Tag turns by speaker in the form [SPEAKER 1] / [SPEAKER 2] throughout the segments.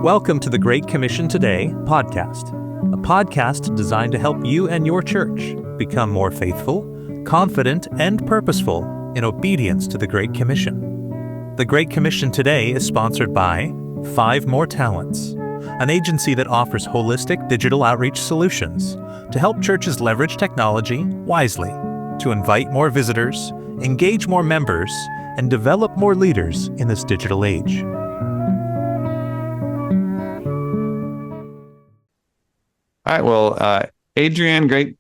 [SPEAKER 1] Welcome to the Great Commission Today podcast, a podcast designed to help you and your church become more faithful, confident, and purposeful in obedience to the Great Commission. The Great Commission Today is sponsored by 5 More Talents, an agency that offers holistic digital outreach solutions to help churches leverage technology wisely to invite more visitors, engage more members, and develop more leaders in this digital age.
[SPEAKER 2] All right. Well, Adrian, great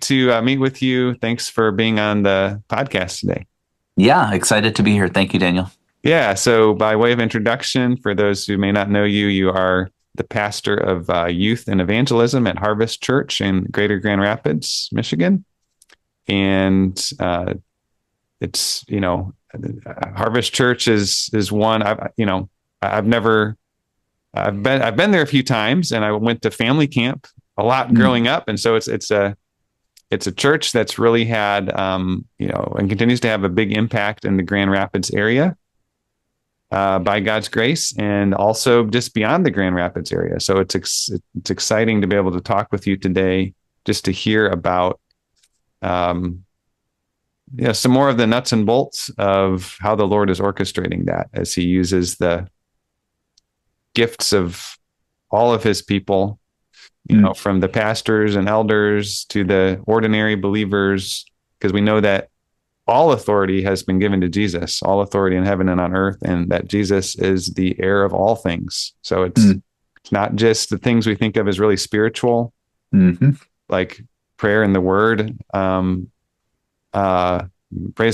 [SPEAKER 2] to meet with you. Thanks for being on the podcast today.
[SPEAKER 3] Yeah, excited to be here. Thank you, Daniel.
[SPEAKER 2] Yeah. So by way of introduction, for those who may not know you, you are the pastor of youth and evangelism at Harvest Church in Greater Grand Rapids, Michigan. And it's, Harvest Church is one I've been there a few times, and I went to family camp a lot growing up. And so it's a church that's really had, and continues to have a big impact in the Grand Rapids area by God's grace, and also just beyond the Grand Rapids area. So it's exciting to be able to talk with you today, just to hear about, some more of the nuts and bolts of how the Lord is orchestrating that as he uses the gifts of all of his people, from the pastors and elders to the ordinary believers, because we know that all authority has been given to Jesus, all authority in heaven and on earth, and that Jesus is the heir of all things. So it's not just the things we think of as really spiritual, like prayer and the word. Praise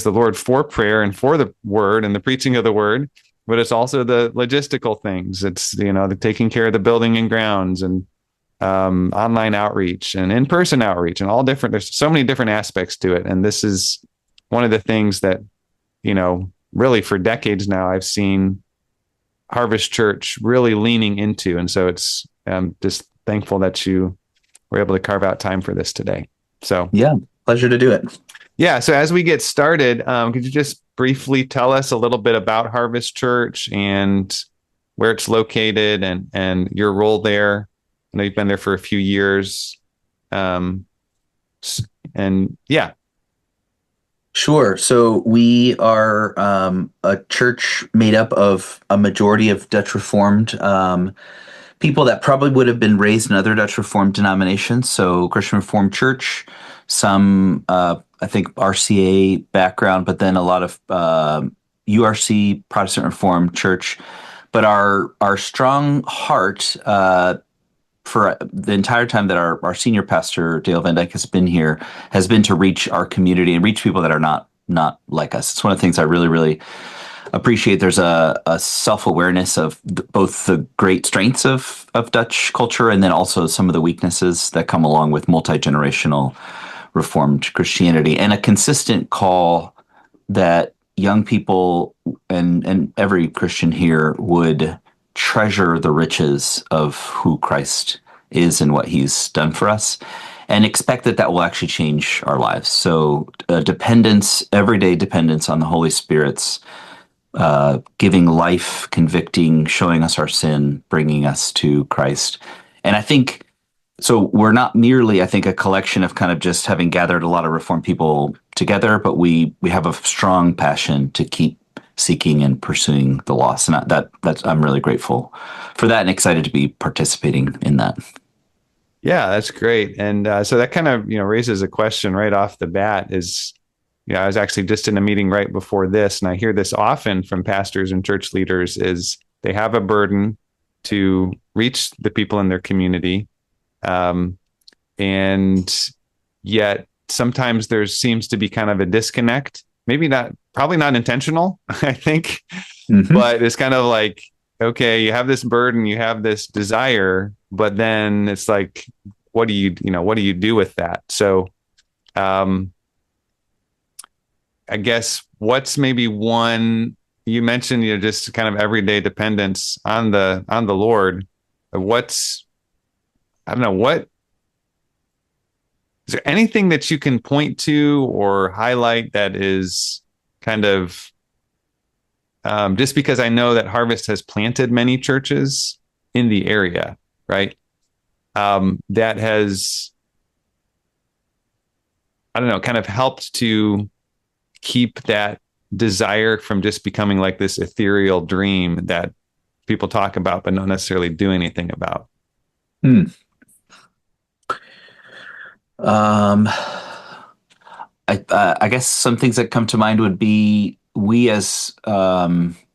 [SPEAKER 2] the Lord for prayer and for the word and the preaching of the word. But it's also the logistical things. It's, the taking care of the building and grounds, and online outreach and in-person outreach, and all different. There's so many different aspects to it. And this is one of the things that, really for decades now, I've seen Harvest Church really leaning into. And so it's just thankful that you were able to carve out time for this today. So
[SPEAKER 3] yeah, pleasure to do it.
[SPEAKER 2] Yeah. So as we get started, could you just briefly tell us a little bit about Harvest Church and where it's located and your role there? I know you've been there for a few years. And yeah.
[SPEAKER 3] Sure. So we are a church made up of a majority of Dutch Reformed people that probably would have been raised in other Dutch Reformed denominations. So Christian Reformed Church, some I think RCA background, but then a lot of URC, Protestant Reformed Church. But our strong heart for the entire time that our senior pastor, Dale Van Dyke, has been here, has been to reach our community and reach people that are not like us. It's one of the things I really, really appreciate. There's a self-awareness of both the great strengths of Dutch culture, and then also some of the weaknesses that come along with multi-generational Reformed Christianity, and a consistent call that young people and every Christian here would treasure the riches of who Christ is and what he's done for us, and expect that will actually change our lives. So everyday dependence on the Holy Spirit's giving life, convicting, showing us our sin, bringing us to Christ. And I think, so we're not merely, I think, a collection of kind of just having gathered a lot of Reformed people together, but we have a strong passion to keep seeking and pursuing the lost. And that's I'm really grateful for that and excited to be participating in that.
[SPEAKER 2] Yeah, that's great. And so that kind of, raises a question right off the bat is, I was actually just in a meeting right before this, and I hear this often from pastors and church leaders, is they have a burden to reach the people in their community. And yet sometimes there seems to be kind of a disconnect, probably not intentional, I think, but it's kind of like, okay, you have this burden, you have this desire, but then it's like, what do you do with that? So, I guess what's maybe one, you mentioned, just kind of everyday dependence on the Lord. Is there anything that you can point to or highlight that is kind of, just because I know that Harvest has planted many churches, in the area, right? That has, I don't know, kind of helped to keep that desire from just becoming like this ethereal dream that people talk about, but not necessarily do anything about.
[SPEAKER 3] Hmm. Um, I guess some things that come to mind would be we as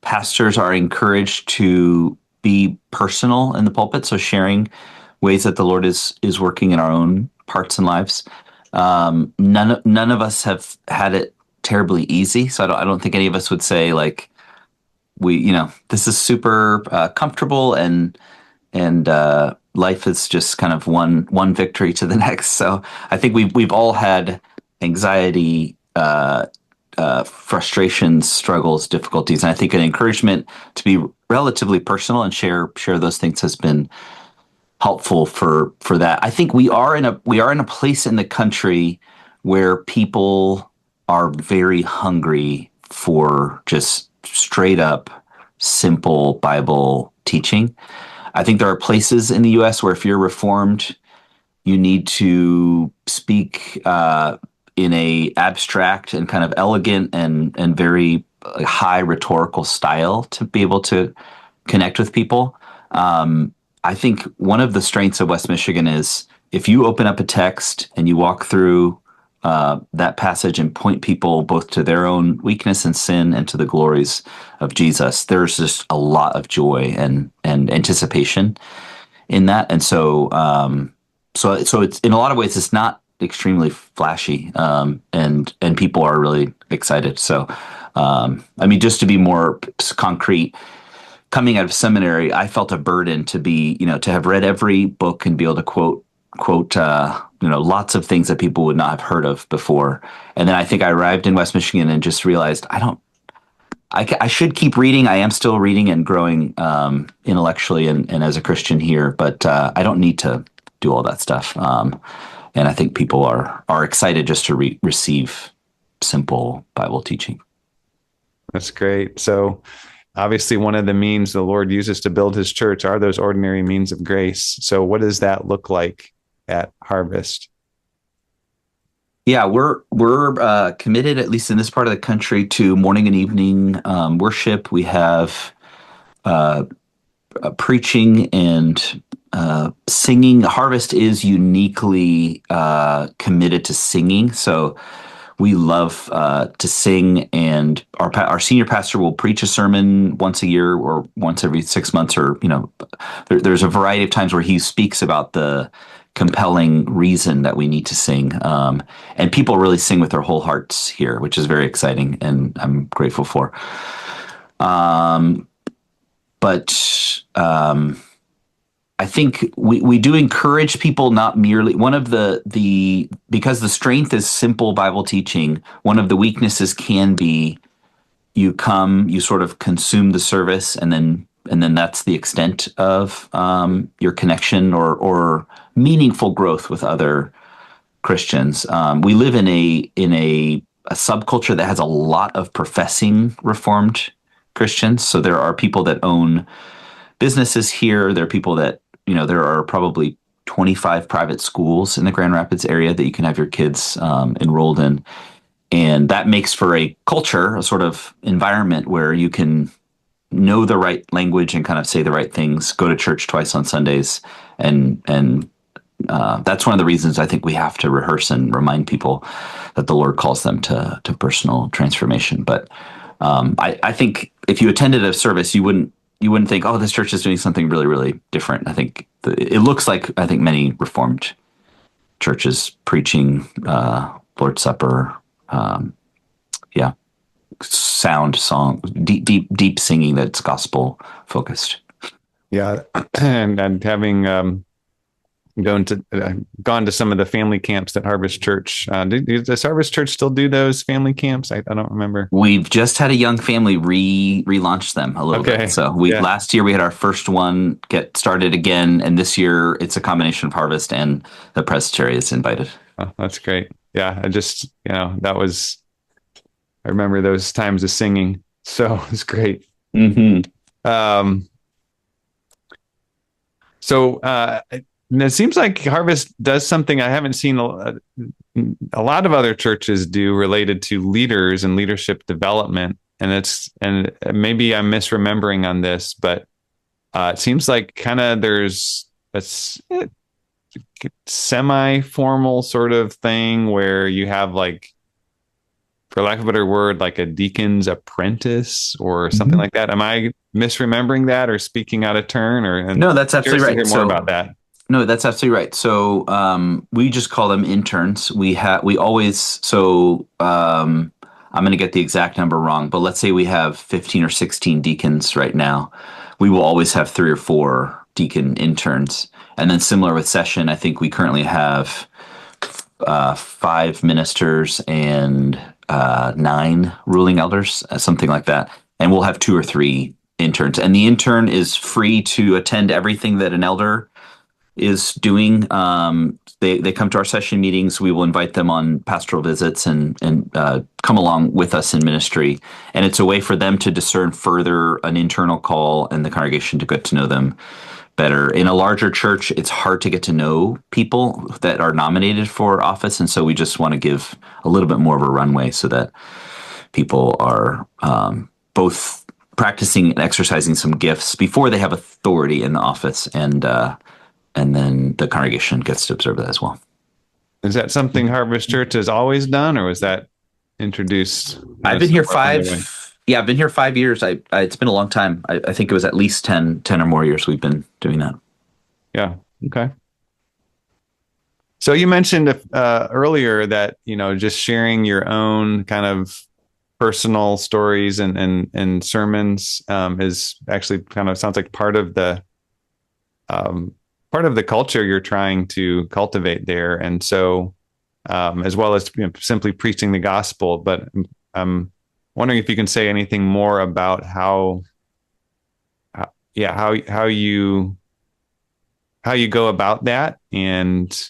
[SPEAKER 3] pastors are encouraged to be personal in the pulpit, so sharing ways that the Lord is working in our own parts and lives. None of us have had it terribly easy, so I don't think any of us would say like this is super comfortable and life is just kind of one victory to the next. So I think we've all had anxiety, frustrations, struggles, difficulties, and I think an encouragement to be relatively personal and share those things has been helpful for that. I think we are in a place in the country where people are very hungry for just straight up simple Bible teaching. I think there are places in the US where if you're reformed, you need to speak in a abstract and kind of elegant and very high rhetorical style to be able to connect with people. I think one of the strengths of West Michigan is if you open up a text and you walk through that passage and point people both to their own weakness and sin and to the glories of Jesus, there's just a lot of joy and anticipation in that. And so it's in a lot of ways it's not extremely flashy, and people are really excited. So I mean, just to be more concrete, coming out of seminary, I felt a burden to be, to have read every book and be able to quote, lots of things that people would not have heard of before. And then I think I arrived in West Michigan and just realized I should keep reading. I am still reading and growing intellectually and as a Christian here, but I don't need to do all that stuff. And I think people are excited just to receive simple Bible teaching.
[SPEAKER 2] That's great. So obviously one of the means the Lord uses to build his church are those ordinary means of grace. So what does that look like at Harvest?
[SPEAKER 3] Yeah, we're committed, at least in this part of the country, to morning and evening worship. We have preaching and singing. Harvest is uniquely committed to singing, so we love to sing. And our senior pastor will preach a sermon once a year or once every 6 months, or there's a variety of times where he speaks about the compelling reason that we need to sing. And people really sing with their whole hearts here, which is very exciting and I'm grateful for. But I think we do encourage people, not merely one of the because the strength is simple Bible teaching. One of the weaknesses can be you sort of consume the service, and then that's the extent of your connection or meaningful growth with other Christians. We live in a subculture that has a lot of professing Reformed Christians. So there are people that own businesses here. There are people that, there are probably 25 private schools in the Grand Rapids area that you can have your kids enrolled in. And that makes for a culture, a sort of environment where you can know the right language and kind of say the right things, go to church twice on Sundays. And that's one of the reasons I think we have to rehearse and remind people that the Lord calls them to personal transformation. But I think if you attended a service, you wouldn't think, oh, this church is doing something really, really different. I think it looks like, many Reformed churches preaching Lord's Supper, sound song, deep singing that's gospel focused.
[SPEAKER 2] Yeah, and having gone to some of the family camps at Harvest Church. Does Harvest Church still do those family camps? I don't remember.
[SPEAKER 3] We've just had a young family relaunch them a little bit. So last year we had our first one get started again, and this year it's a combination of Harvest and the Presbytery is invited.
[SPEAKER 2] Oh, that's great. Yeah, I remember those times of singing. So it's great.
[SPEAKER 3] Mm-hmm.
[SPEAKER 2] So it seems like Harvest does something I haven't seen a lot of other churches do related to leaders and leadership development. And maybe I'm misremembering on this, but it seems like kind of there's a semi-formal sort of thing where you have, like, for lack of a better word, like a deacon's apprentice or something like that. Am I misremembering that or speaking out of turn?
[SPEAKER 3] No, that's absolutely right.
[SPEAKER 2] To hear more about that.
[SPEAKER 3] No, that's absolutely right. So we just call them interns. I'm going to get the exact number wrong, but let's say we have 15 or 16 deacons right now. We will always have 3 or 4 deacon interns. And then similar with session, I think we currently have 5 ministers and 9 ruling elders, something like that. And we'll have 2 or 3 interns. And the intern is free to attend everything that an elder is doing. They come to our session meetings. We will invite them on pastoral visits and come along with us in ministry. And it's a way for them to discern further an internal call and the congregation to get to know them better. In a larger church, it's hard to get to know people that are nominated for office. And so we just want to give a little bit more of a runway so that people are both practicing and exercising some gifts before they have authority in the office, and then the congregation gets to observe that as well.
[SPEAKER 2] Is that something Harvest Church has always done, or was that introduced?
[SPEAKER 3] I've been here 5. Yeah, I've been here 5 years. It's been a long time. I think it was at least 10 or more years we've been doing that.
[SPEAKER 2] Yeah. Okay. So you mentioned earlier that, just sharing your own kind of personal stories and sermons is actually kind of sounds like part of the culture you're trying to cultivate there. And so, as well as simply preaching the gospel, but I'm wondering if you can say anything more about how you go about that, and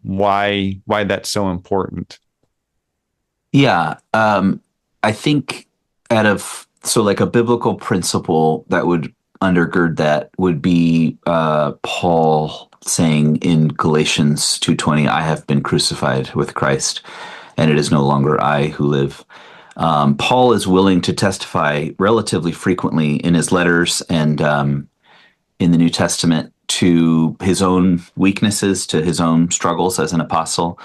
[SPEAKER 2] why that's so important.
[SPEAKER 3] Yeah, I think like a biblical principle that would undergird that would be Paul saying in Galatians 2:20, "I have been crucified with Christ, and it is no longer I who live." Paul is willing to testify relatively frequently in his letters and in the New Testament to his own weaknesses, to his own struggles as an apostle.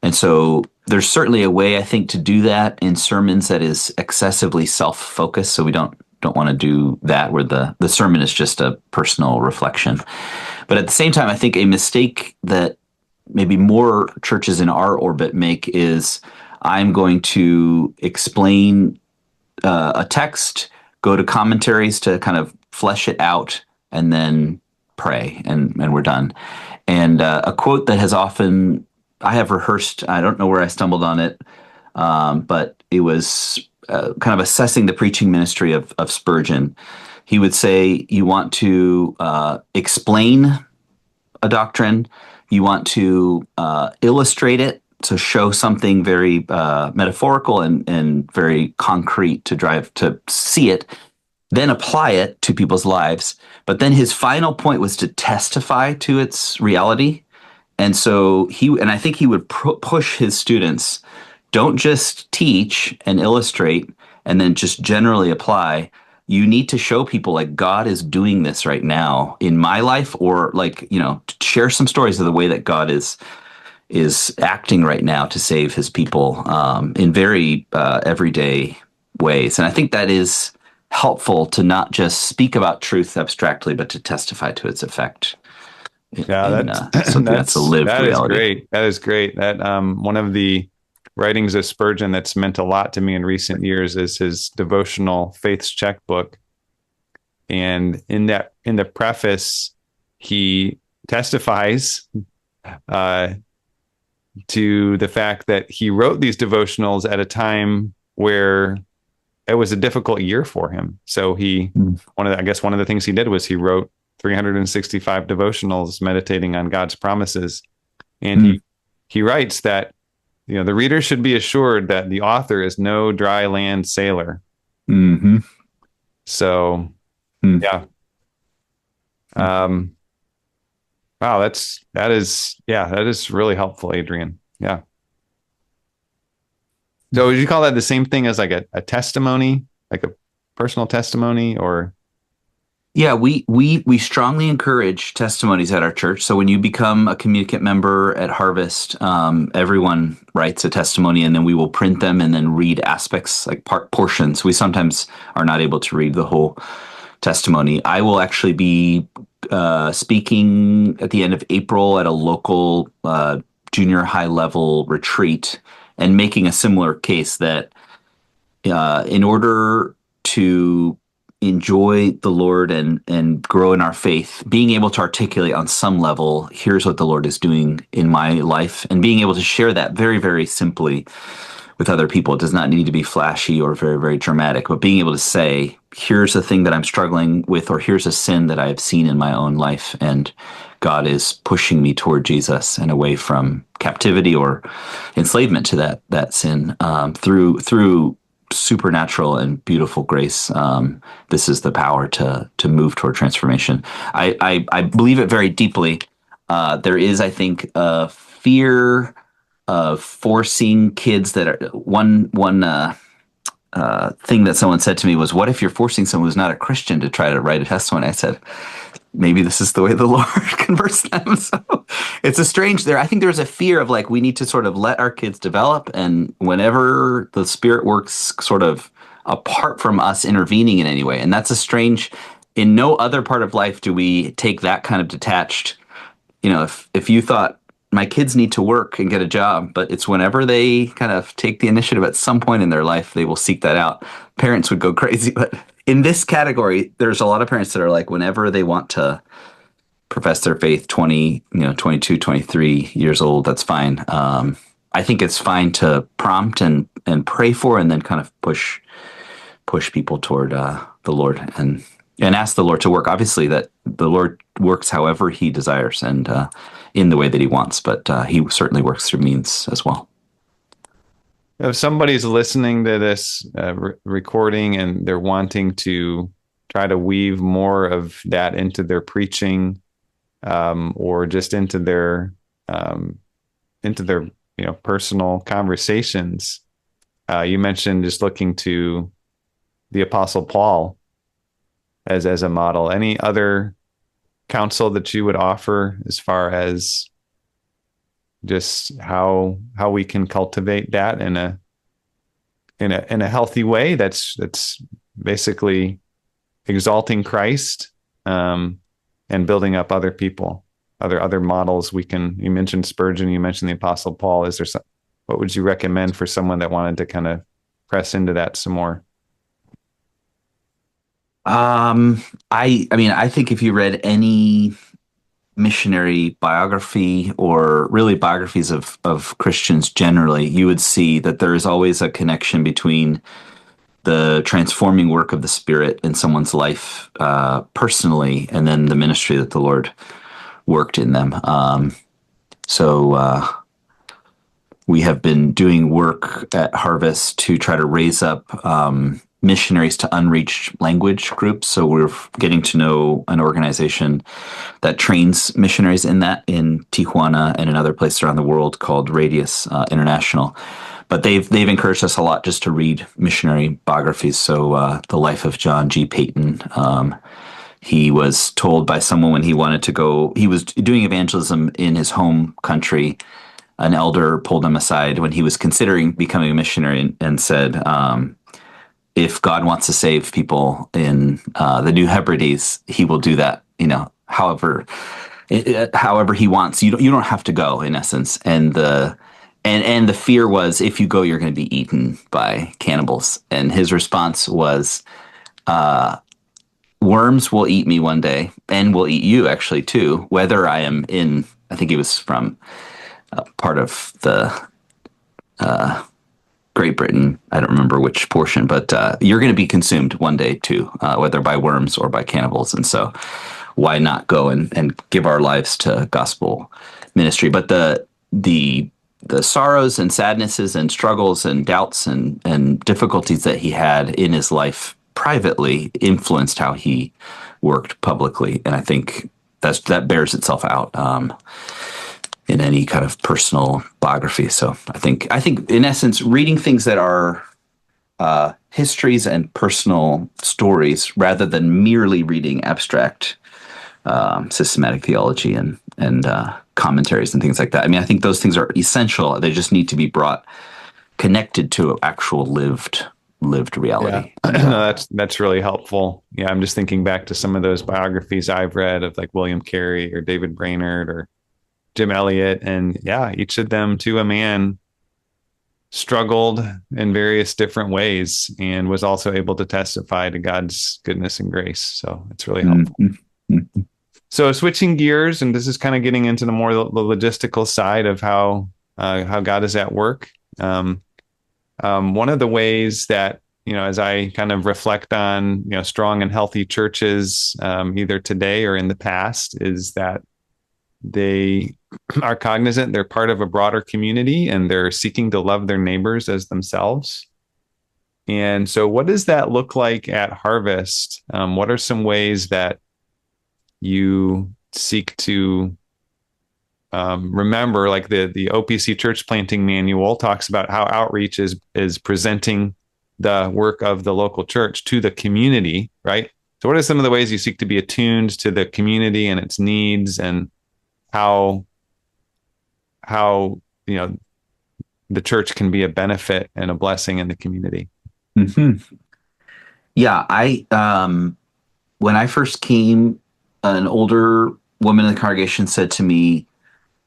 [SPEAKER 3] And so there's certainly a way, I think, to do that in sermons that is excessively self-focused. So we don't want to do that where the sermon is just a personal reflection. But at the same time, I think a mistake that maybe more churches in our orbit make is, I'm going to explain a text, go to commentaries to kind of flesh it out, and then pray, and we're done. And a quote that has often, I have rehearsed, I don't know where I stumbled on it, but it was kind of assessing the preaching ministry of Spurgeon. He would say, you want to explain a doctrine, you want to illustrate it, so show something very metaphorical and very concrete to see it, then apply it to people's lives. But then his final point was to testify to its reality. And so I think he would push his students, don't just teach and illustrate and then just generally apply. You need to show people, like, God is doing this right now in my life, or share some stories of the way that God is acting right now to save his people in very everyday ways. And I think that is helpful, to not just speak about truth abstractly, but to testify to its effect.
[SPEAKER 2] Yeah, that's a lived reality. That is great. That one of the writings of Spurgeon that's meant a lot to me in recent years is his devotional Faith's Checkbook. And in the preface, he testifies to the fact that he wrote these devotionals at a time where it was a difficult year for him. So one of the things he did was he wrote 365 devotionals meditating on God's promises. And he writes that, the reader should be assured that the author is no dry land sailor.
[SPEAKER 3] Mm-hmm.
[SPEAKER 2] So, yeah. Um, wow, that is really helpful, Adrian. Yeah. So would you call that the same thing as like a testimony, like a personal testimony, or?
[SPEAKER 3] Yeah, we strongly encourage testimonies at our church. So when you become a communicant member at Harvest, everyone writes a testimony, and then we will print them and then read aspects, like portions. We sometimes are not able to read the whole testimony. I will actually be speaking at the end of April at a local junior high level retreat, and making a similar case that in order to enjoy the Lord and grow in our faith, being able to articulate on some level, here's what the Lord is doing in my life, and being able to share that very, very simply with other people. It does not need to be flashy or very, very dramatic, but being able to say, here's the thing that I'm struggling with, or here's a sin that I have seen in my own life, and God is pushing me toward Jesus and away from captivity or enslavement to that sin through supernatural and beautiful grace. This is the power to move toward transformation. I believe it very deeply. There is, I think, a fear of forcing kids that are one thing that someone said to me was, what if you're forcing someone who's not a Christian to try to write a testimony? I said, maybe this is the way the Lord converts them. So it's a strange there. I think there's a fear of like, we need to sort of let our kids develop. And whenever the Spirit works sort of apart from us intervening in any way, and that's a strange, in no other part of life do we take that kind of detached, if you thought my kids need to work and get a job, but it's whenever they kind of take the initiative at some point in their life, they will seek that out. Parents would go crazy. But in this category, there's a lot of parents that are like, whenever they want to profess their faith, 20, 22, 23 years old, that's fine. I think it's fine to prompt and pray for, and then kind of push people toward the Lord and ask the Lord to work. Obviously, that the Lord works however He desires and in the way that He wants, but He certainly works through means as well.
[SPEAKER 2] If somebody's listening to this recording and they're wanting to try to weave more of that into their preaching, or just into their personal conversations, you mentioned just looking to the Apostle Paul as a model. Any other counsel that you would offer as far as just how we can cultivate that in a healthy way that's basically exalting Christ, and building up other people, other models you mentioned Spurgeon, you mentioned the Apostle Paul. What would you recommend for someone that wanted to kind of press into that some more?
[SPEAKER 3] I think if you read any missionary biography, or really biographies of Christians generally, you would see that there is always a connection between the transforming work of the Spirit in someone's life personally, and then the ministry that the Lord worked in them. So we have been doing work at Harvest to try to raise up missionaries to unreached language groups. So we're getting to know an organization that trains missionaries in Tijuana and in other places around the world called Radius International. But they've encouraged us a lot just to read missionary biographies. So the life of John G. Paton. He was told by someone when he wanted to go, he was doing evangelism in his home country. An elder pulled him aside when he was considering becoming a missionary and said, if God wants to save people in the New Hebrides, He will do that, however He wants. You don't have to go, in essence. And the fear was, if you go, you're going to be eaten by cannibals. And his response was, worms will eat me one day, and will eat you actually too, whether I am in, I think he was from part of the Great Britain. I don't remember which portion, but you're going to be consumed one day too, whether by worms or by cannibals. And so why not go and give our lives to gospel ministry? But the sorrows and sadnesses and struggles and doubts and difficulties that he had in his life privately influenced how he worked publicly. And I think that bears itself out in any kind of personal biography. So I think in essence, reading things that are histories and personal stories rather than merely reading abstract systematic theology and commentaries and things like that. I mean, I think those things are essential. They just need to be brought connected to actual lived reality.
[SPEAKER 2] Yeah. No, that's really helpful. Yeah, I'm just thinking back to some of those biographies I've read of like William Carey or David Brainerd or Jim Elliot, and yeah, each of them to a man struggled in various different ways and was also able to testify to God's goodness and grace. So it's really helpful.
[SPEAKER 3] Mm-hmm.
[SPEAKER 2] So switching gears, and this is kind of getting into the more the logistical side of how God is at work. One of the ways that, as I kind of reflect on, strong and healthy churches, either today or in the past, is that they are cognizant they're part of a broader community and they're seeking to love their neighbors as themselves. And so what does that look like at Harvest? What are some ways that you seek to remember, like the OPC Church Planting Manual talks about how outreach is presenting the work of the local church to the community, right? So what are some of the ways you seek to be attuned to the community and its needs, and how the church can be a benefit and a blessing in the community?
[SPEAKER 3] Mm-hmm. Yeah, when I first came, an older woman in the congregation said to me,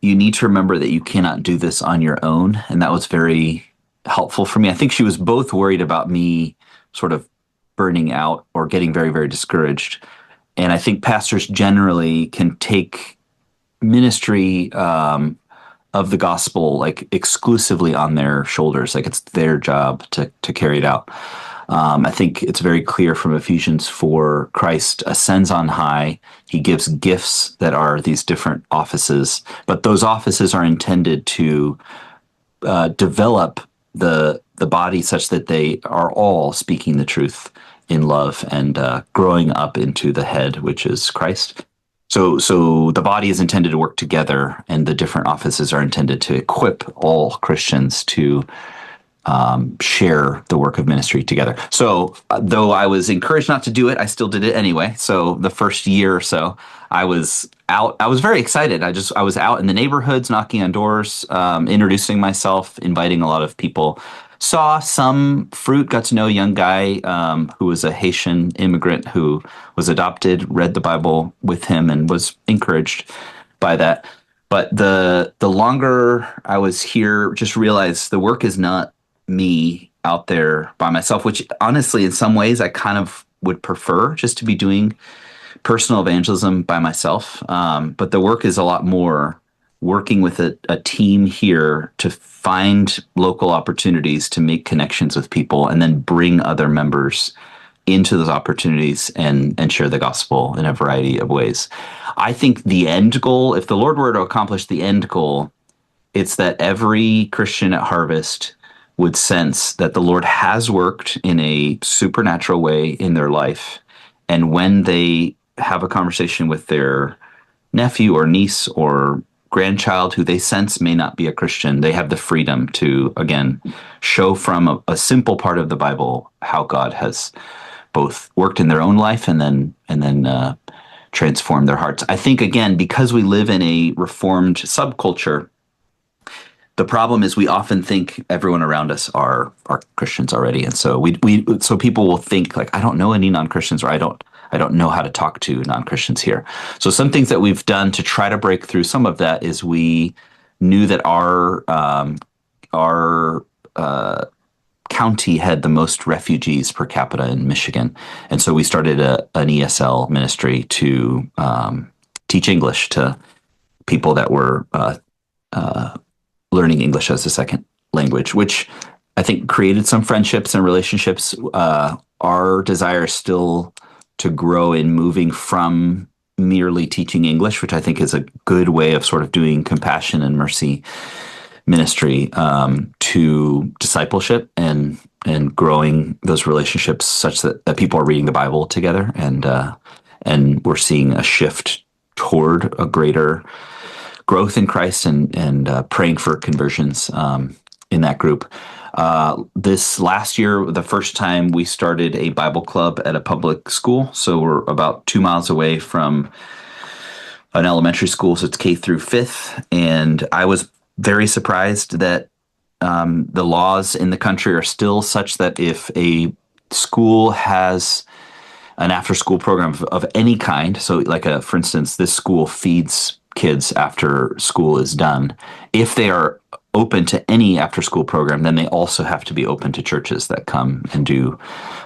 [SPEAKER 3] "You need to remember that you cannot do this on your own." And that was very helpful for me. I think she was both worried about me sort of burning out or getting very, very discouraged. And I think pastors generally can take ministry of the gospel like exclusively on their shoulders, like it's their job to carry it out. I think it's very clear from Ephesians 4, Christ ascends on high. He gives gifts that are these different offices, but those offices are intended to develop the body such that they are all speaking the truth in love and growing up into the head, which is Christ. So the body is intended to work together, and the different offices are intended to equip all Christians to share the work of ministry together. So though I was encouraged not to do it, I still did it anyway. So the first year or so, I was out. I was very excited. I was out in the neighborhoods, knocking on doors, introducing myself, inviting a lot of people. Saw some fruit, got to know a young guy who was a Haitian immigrant who was adopted, read the Bible with him, and was encouraged by that. But the longer I was here, just realized the work is not me out there by myself, which honestly, in some ways, I kind of would prefer just to be doing personal evangelism by myself. But the work is a lot more working with a team here to find local opportunities to make connections with people and then bring other members into those opportunities and share the gospel in a variety of ways. I think the end goal, if the Lord were to accomplish the end goal, it's that every Christian at Harvest would sense that the Lord has worked in a supernatural way in their life. And when they have a conversation with their nephew or niece or grandchild who they sense may not be a Christian, they have the freedom to, again, show from a simple part of the Bible how God has both worked in their own life and then transformed their hearts. I think, again, because we live in a reformed subculture, the problem is we often think everyone around us are Christians already, and so so people will think like, I don't know any non-Christians, or I don't know how to talk to non-Christians here. So some things that we've done to try to break through some of that is we knew that our county had the most refugees per capita in Michigan, and so we started an ESL ministry to teach English to people that were learning English as a second language, which I think created some friendships and relationships. Our desire is still to grow in moving from merely teaching English, which I think is a good way of sort of doing compassion and mercy ministry to discipleship and growing those relationships such that people are reading the Bible together, and we're seeing a shift toward a greater growth in Christ and praying for conversions in that group. This last year, the first time we started a Bible club at a public school. So we're about 2 miles away from an elementary school, so it's K through fifth. And I was very surprised that the laws in the country are still such that if a school has an after-school program of any kind, so like for instance, this school feeds kids after school is done. If they are open to any after-school program, then they also have to be open to churches that come and do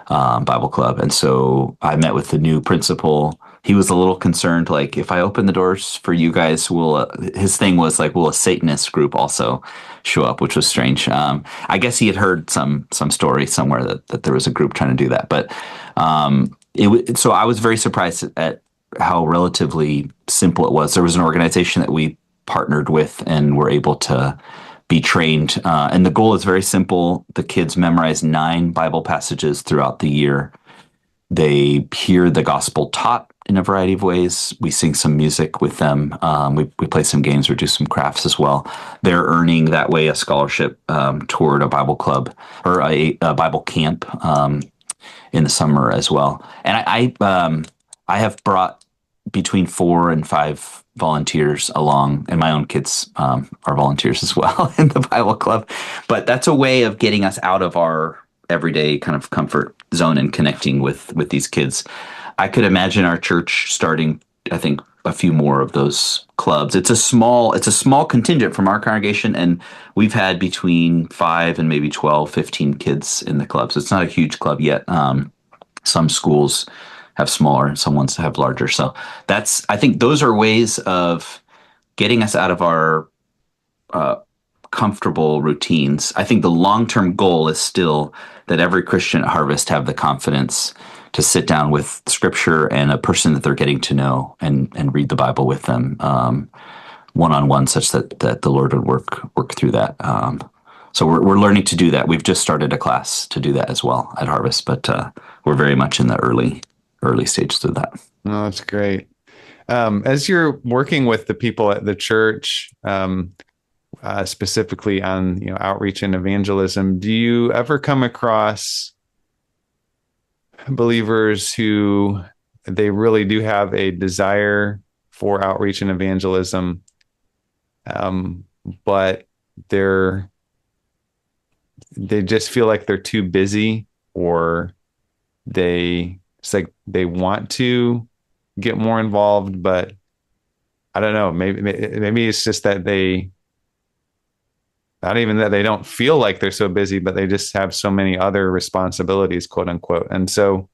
[SPEAKER 3] Bible club. And so I met with the new principal. He was a little concerned, like, if I open the doors for you guys, his thing was like, will a Satanist group also show up, which was strange. I guess he had heard some story somewhere that there was a group trying to do that. But so I was very surprised at how relatively simple it was. There was an organization that we partnered with and were able to be trained. And the goal is very simple. The kids memorize 9 Bible passages throughout the year. They hear the gospel taught in a variety of ways. We sing some music with them. We play some games or do some crafts as well. They're earning that way a scholarship toward a Bible club or a Bible camp in the summer as well. And I have brought between 4 and 5 volunteers along, and my own kids are volunteers as well in the Bible club. But that's a way of getting us out of our everyday kind of comfort zone and connecting with these kids. I could imagine our church starting, I think, a few more of those clubs. It's a small contingent from our congregation, and we've had between 5 and maybe 12, 15 kids in the clubs. It's not a huge club yet. Some schools have smaller and some ones have larger. So I think those are ways of getting us out of our comfortable routines. I think the long-term goal is still that every Christian at Harvest have the confidence to sit down with Scripture and a person that they're getting to know and read the Bible with them one-on-one, such that the Lord would work through that. So we're learning to do that. We've just started a class to do that as well at Harvest, but we're very much in the early stages of that.
[SPEAKER 2] Oh, that's great. As you're working with the people at the church, specifically on outreach and evangelism, do you ever come across believers who they really do have a desire for outreach and evangelism, but they just feel like they're too busy, or it's like they want to get more involved, but I don't know, maybe it's just that not even that they don't feel like they're so busy, but they just have so many other responsibilities, quote unquote. And so,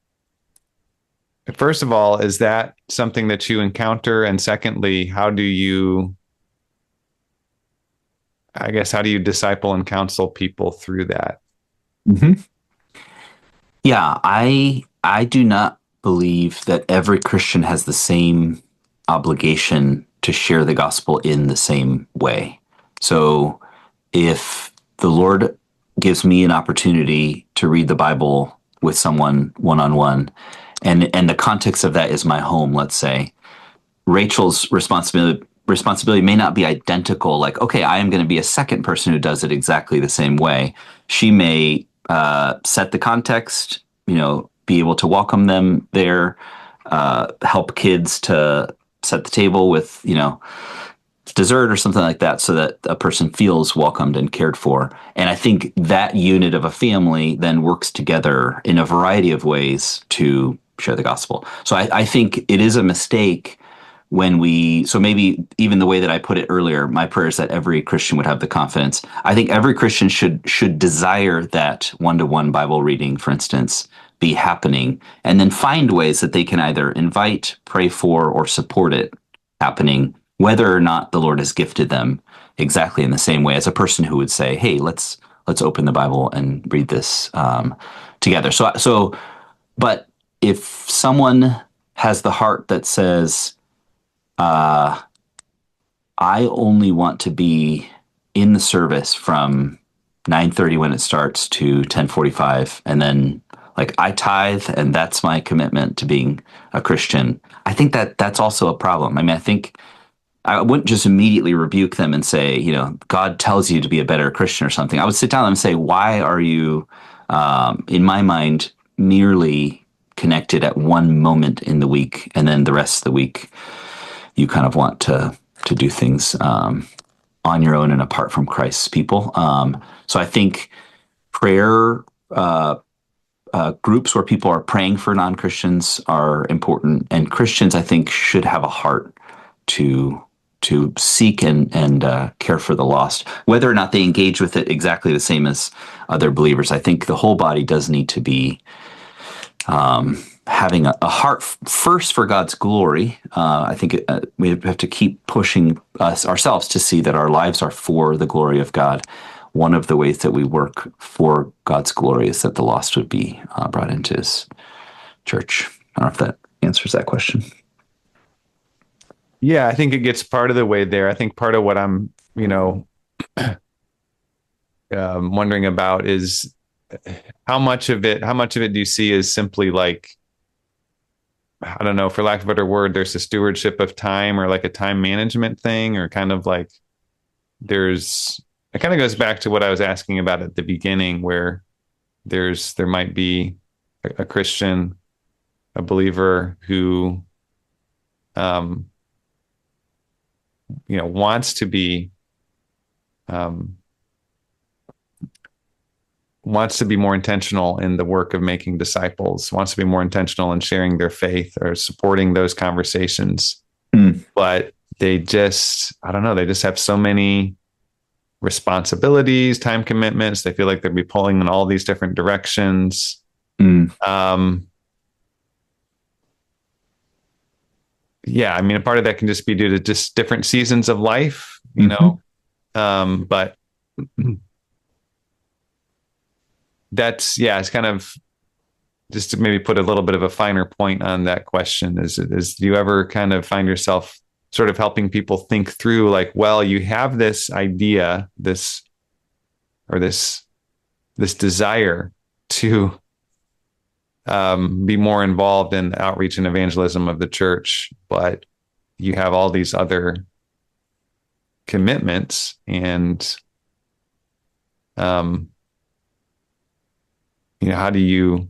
[SPEAKER 2] first of all, is that something that you encounter? And secondly, how do you disciple and counsel people through that?
[SPEAKER 3] Mm-hmm. Yeah, I do not believe that every Christian has the same obligation to share the gospel in the same way. So if the Lord gives me an opportunity to read the Bible with someone one-on-one, and the context of that is my home, let's say, Rachel's responsibility may not be identical. Like, okay, I am going to be a second person who does it exactly the same way. She may set the context, be able to welcome them there, help kids to set the table with, dessert or something like that, so that a person feels welcomed and cared for. And I think that unit of a family then works together in a variety of ways to share the gospel. So I think it is a mistake so maybe even the way that I put it earlier, my prayer is that every Christian would have the confidence. I think every Christian should desire that one-to-one Bible reading, for instance, be happening, and then find ways that they can either invite, pray for, or support it happening, whether or not the Lord has gifted them exactly in the same way as a person who would say, hey, let's open the Bible and read this together. But if someone has the heart that says, I only want to be in the service from 9:30 when it starts to 10:45, and then like I tithe, and that's my commitment to being a Christian. I think that that's also a problem. I mean, I think I wouldn't just immediately rebuke them and say, God tells you to be a better Christian or something. I would sit down and say, why are you, in my mind, merely connected at one moment in the week, and then the rest of the week you kind of want to do things on your own and apart from Christ's people. So I think prayer groups where people are praying for non-Christians are important, and Christians, I think, should have a heart to seek and care for the lost, whether or not they engage with it exactly the same as other believers. I think the whole body does need to be having a heart first for God's glory. I think we have to keep pushing ourselves to see that our lives are for the glory of God. One of the ways that we work for God's glory is that the lost would be brought into His church. I don't know if that answers that question.
[SPEAKER 2] Yeah, I think it gets part of the way there. I think part of what I'm, wondering about is how much of it do you see is simply like, I don't know, for lack of a better word, there's a stewardship of time or like a time management thing, or kind of like it kind of goes back to what I was asking about at the beginning, where there might be a Christian, a believer who, wants to be more intentional in the work of making disciples, wants to be more intentional in sharing their faith or supporting those conversations. But they just, I don't know, they just have so many responsibilities, time commitments. They feel like they'll be pulling in all these different directions. Yeah, I mean, a part of that can just be due to just different seasons of life, but that's, it's kind of just to maybe put a little bit of a finer point on that question is do you ever kind of find yourself sort of helping people think through, like, well, you have this idea, this desire to be more involved in the outreach and evangelism of the church, but you have all these other commitments, and how do you,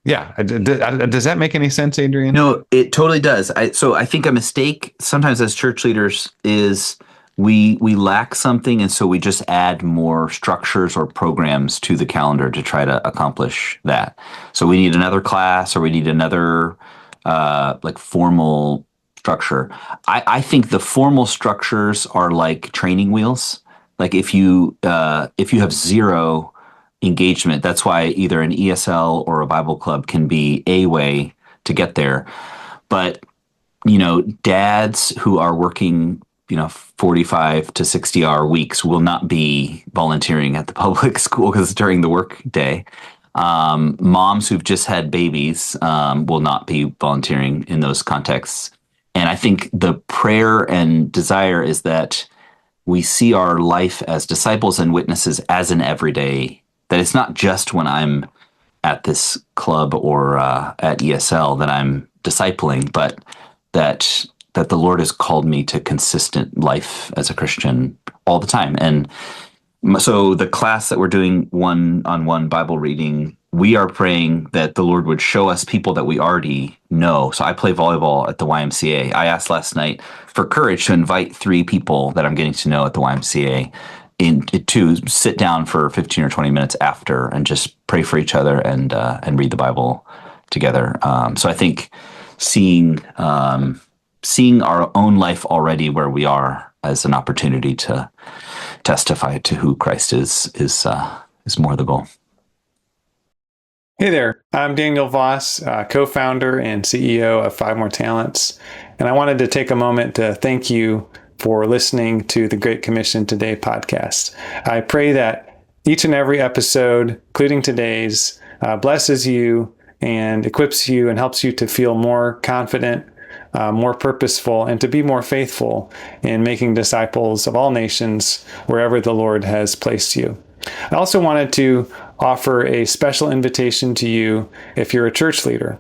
[SPEAKER 2] does that make any sense, Adrian?
[SPEAKER 3] No, it totally does. So I think a mistake sometimes as church leaders is we lack something, and so we just add more structures or programs to the calendar to try to accomplish that. So we need another class, or we need another like formal structure. I think the formal structures are like training wheels. Like if you have zero engagement, that's why either an ESL or a Bible club can be a way to get there. But dads who are working 45 to 60 hour weeks will not be volunteering at the public school because it's during the work day. Moms who've just had babies will not be volunteering in those contexts. And I think the prayer and desire is that we see our life as disciples and witnesses as an everyday, that it's not just when I'm at this club or at ESL that I'm discipling, but that the Lord has called me to consistent life as a Christian all the time. And so the class that we're doing one-on-one Bible reading, we are praying that the Lord would show us people that we already know. So I play volleyball at the YMCA. I asked last night for courage to invite 3 people that I'm getting to know at the YMCA to sit down for 15 or 20 minutes after and just pray for each other and read the Bible together. So I think seeing our own life already where we are as an opportunity to testify to who Christ is more the goal.
[SPEAKER 4] Hey there, I'm Daniel Vos, co-founder and CEO of 5 More Talents, and I wanted to take a moment to thank you for listening to the Great Commission Today podcast. I pray that each and every episode, including today's, blesses you and equips you and helps you to feel more confident more purposeful and to be more faithful in making disciples of all nations wherever the Lord has placed you. I also wanted to offer a special invitation to you if you're a church leader.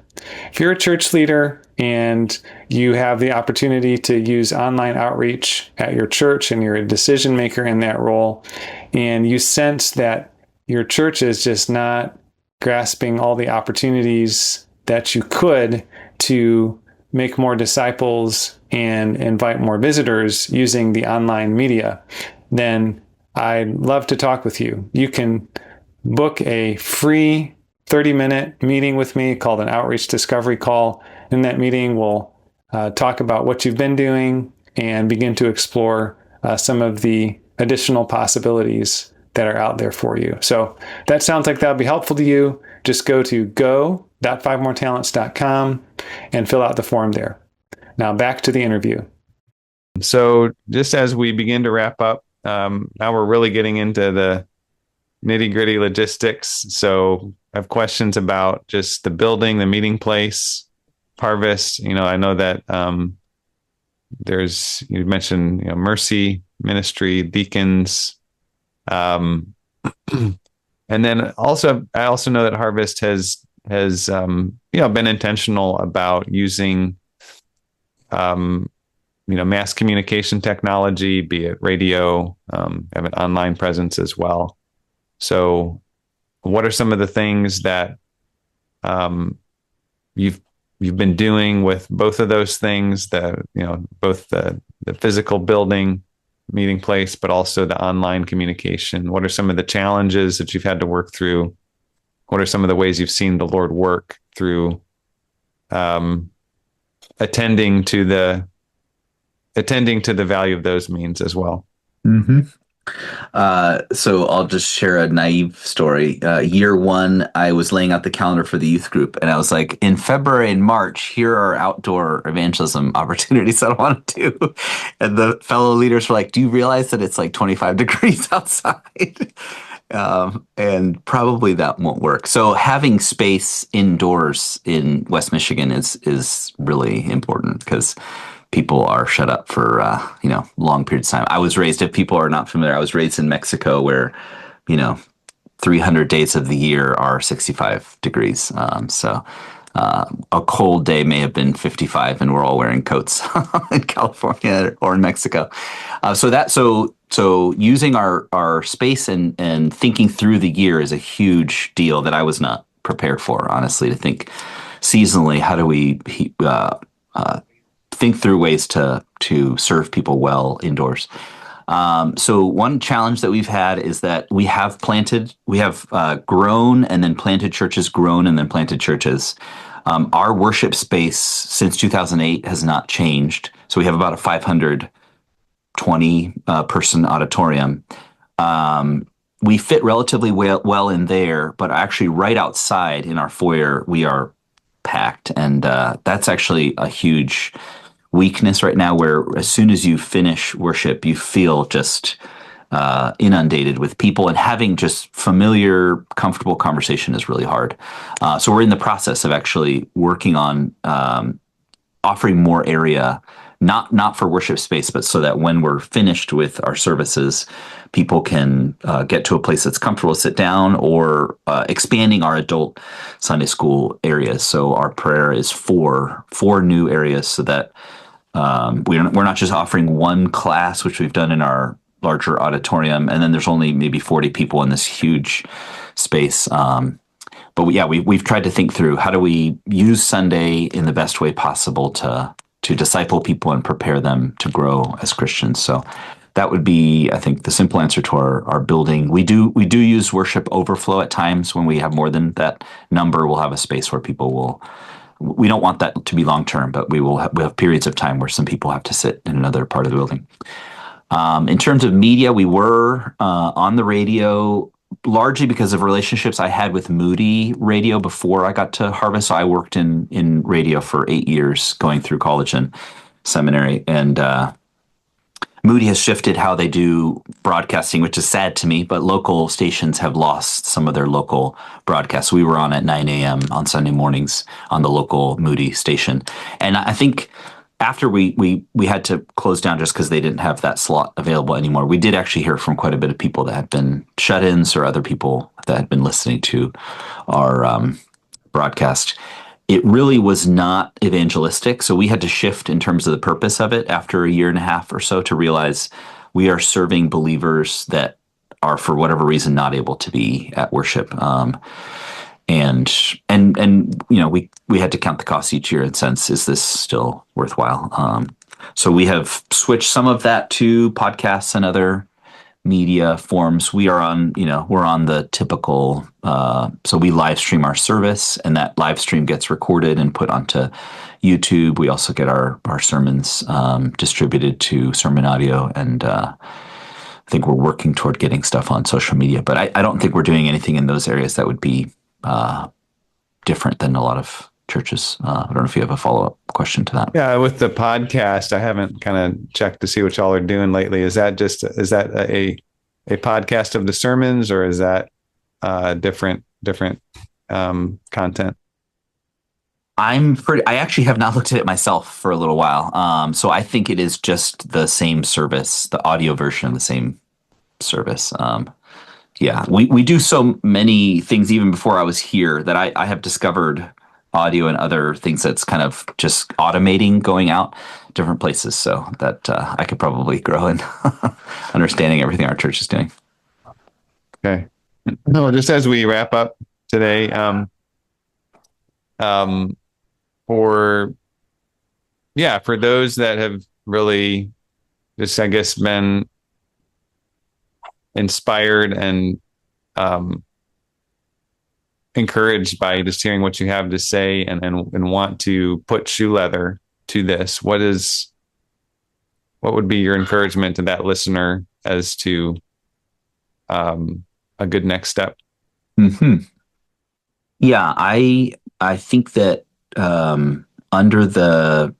[SPEAKER 4] If you're a church leader and you have the opportunity to use online outreach at your church and you're a decision maker in that role, and you sense that your church is just not grasping all the opportunities that you could to make more disciples and invite more visitors using the online media, then I'd love to talk with you. You can book a free 30-minute meeting with me called an Outreach Discovery Call. In that meeting, we'll talk about what you've been doing and begin to explore some of the additional possibilities that are out there for you. So that sounds like that'll be helpful to you. Just go to go.5moretalents.com and fill out the form there. Now back to the interview.
[SPEAKER 2] So just as we begin to wrap up, now we're really getting into the nitty-gritty logistics. So I have questions about just the building, the meeting place, Harvest. I know that you mentioned mercy ministry, deacons, and then also I also know that Harvest has been intentional about using mass communication technology, be it radio, have an online presence as well. So what are some of the things that you've been doing with both of those things, both the physical building, meeting place, but also the online communication? What are some of the challenges that you've had to work through? What are some of the ways you've seen the Lord work through attending to the value of those means as well?
[SPEAKER 3] Mm-hmm. So I'll just share a naive story. Year one, I was laying out the calendar for the youth group, and I was like, in February and March, here are outdoor evangelism opportunities that I want to do. And the fellow leaders were like, do you realize that it's like 25 degrees outside? And probably that won't work. So having space indoors in West Michigan is really important, because people are shut up for long periods of time. I was raised, if people are not familiar, I was raised in Mexico, where 300 days of the year are 65 degrees. So a cold day may have been 55, and we're all wearing coats in California or in Mexico. So using our space and thinking through the year is a huge deal that I was not prepared for, honestly. To think seasonally, how do we think through ways to serve people well indoors. So one challenge that we've had is that we have grown and then planted churches, grown and then planted churches. Our worship space since 2008 has not changed. So we have about a 520 person auditorium. We fit relatively well in there, but actually right outside in our foyer, we are packed. And that's actually a huge weakness right now, where as soon as you finish worship, you feel just inundated with people, and having just familiar, comfortable conversation is really hard. So we're in the process of actually working on offering more area, not for worship space, but so that when we're finished with our services, people can get to a place that's comfortable to sit down, or expanding our adult Sunday school areas. So our prayer is four new areas, so that we're not just offering one class, which we've done in our larger auditorium, and then there's only maybe 40 people in this huge space. But we've tried to think through, how do we use Sunday in the best way possible to disciple people and prepare them to grow as Christians. So that would be, I think, the simple answer to our building. We do use worship overflow at times. When we have more than that number, we'll have a space where people will. We don't want that to be long term, but we have periods of time where some people have to sit in another part of the building. In terms of media, we were on the radio largely because of relationships I had with Moody Radio before I got to Harvest. So I worked in radio for 8 years, going through college and seminary, and Moody has shifted how they do broadcasting, which is sad to me, but local stations have lost some of their local broadcasts. We were on at 9 a.m. on Sunday mornings on the local Moody station. And I think after we had to close down just because they didn't have that slot available anymore, we did actually hear from quite a bit of people that had been shut-ins or other people that had been listening to our broadcast. It really was not evangelistic, so we had to shift in terms of the purpose of it after a year and a half or so to realize we are serving believers that are, for whatever reason, not able to be at worship. And we had to count the costs each year and sense, is this still worthwhile? So we have switched some of that to podcasts and other media forms. We're on the typical, so we live stream our service, and that live stream gets recorded and put onto YouTube. We also get our sermons distributed to Sermon Audio, and I think we're working toward getting stuff on social media, but I don't think we're doing anything in those areas that would be different than a lot of churches. I don't know if you have a follow-up question to that.
[SPEAKER 2] Yeah, with the podcast, I haven't kind of checked to see what y'all are doing lately. Is that a podcast of the sermons, or is that different content?
[SPEAKER 3] I actually have not looked at it myself for a little while. So I think it is just the same service, the audio version of the same service. Yeah, we do so many things even before I was here that I have discovered audio and other things that's kind of just automating going out different places, so that I could probably grow in understanding everything our church is doing.
[SPEAKER 2] Okay. No, just as we wrap up today, for those that have really just, I guess, been inspired and encouraged by just hearing what you have to say and want to put shoe leather to this, what would be your encouragement to that listener as to a good next step?
[SPEAKER 3] Mm-hmm. Yeah, I think that under the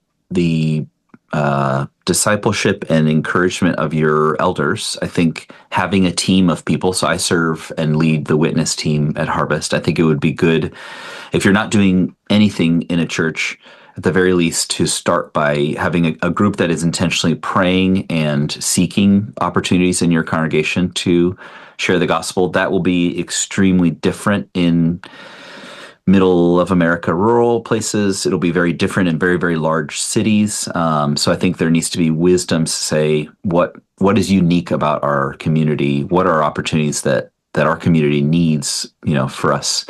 [SPEAKER 3] discipleship and encouragement of your elders, I think having a team of people, so I serve and lead the witness team at Harvest. I think it would be good if you're not doing anything in a church, at the very least, to start by having a group that is intentionally praying and seeking opportunities in your congregation to share the gospel. That will be extremely different in middle of America, rural places. It'll be very different in very, very large cities. So I think there needs to be wisdom to say what is unique about our community, what are opportunities that our community needs, for us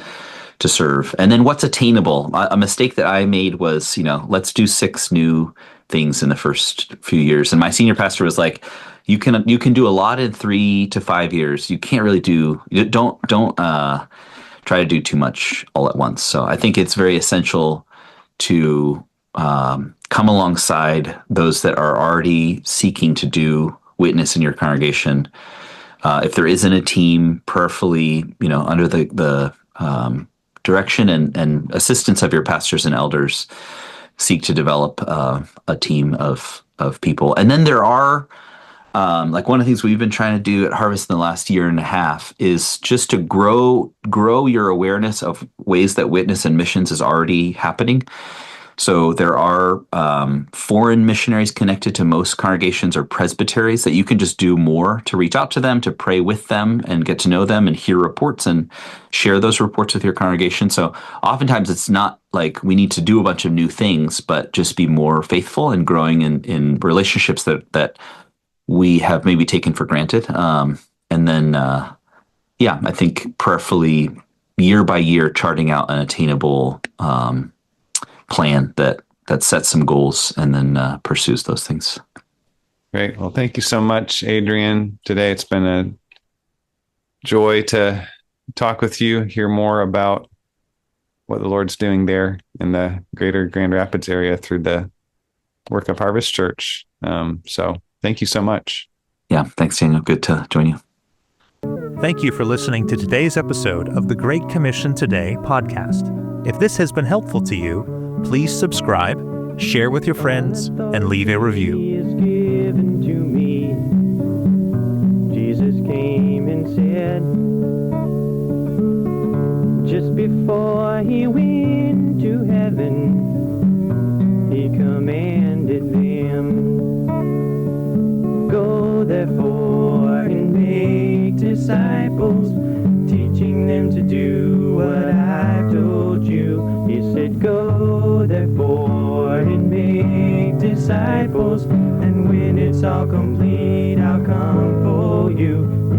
[SPEAKER 3] to serve, and then what's attainable. A mistake that I made was, let's do 6 new things in the first few years, and my senior pastor was like, you can do a lot in 3 to 5 years. You can't really don't try to do too much all at once. So I think it's very essential to come alongside those that are already seeking to do witness in your congregation. If there isn't a team, prayerfully, under the direction and assistance of your pastors and elders, seek to develop a team of people. And then there are, like one of the things we've been trying to do at Harvest in the last year and a half is just to grow your awareness of ways that witness and missions is already happening. So there are foreign missionaries connected to most congregations or presbyteries that you can just do more to reach out to them, to pray with them and get to know them and hear reports and share those reports with your congregation. So oftentimes it's not like we need to do a bunch of new things, but just be more faithful and growing in relationships that we have maybe taken for granted. And then, I think prayerfully, year by year, charting out an attainable plan that sets some goals and then pursues those things.
[SPEAKER 2] Great. Well, thank you so much, Adrian. Today it's been a joy to talk with you, hear more about what the Lord's doing there in the greater Grand Rapids area through the work of Harvest Church. So thank you so much.
[SPEAKER 3] Yeah, thanks, Daniel. Good to join you.
[SPEAKER 1] Thank you for listening to today's episode of the Great Commission Today podcast. If this has been helpful to you, please subscribe, share with your friends, and leave a review.
[SPEAKER 5] He is given to me. Jesus came and said, just before he went to heaven, he commanded disciples, teaching them to do what I've told you. He said, go therefore and make disciples, and when it's all complete, I'll come for you.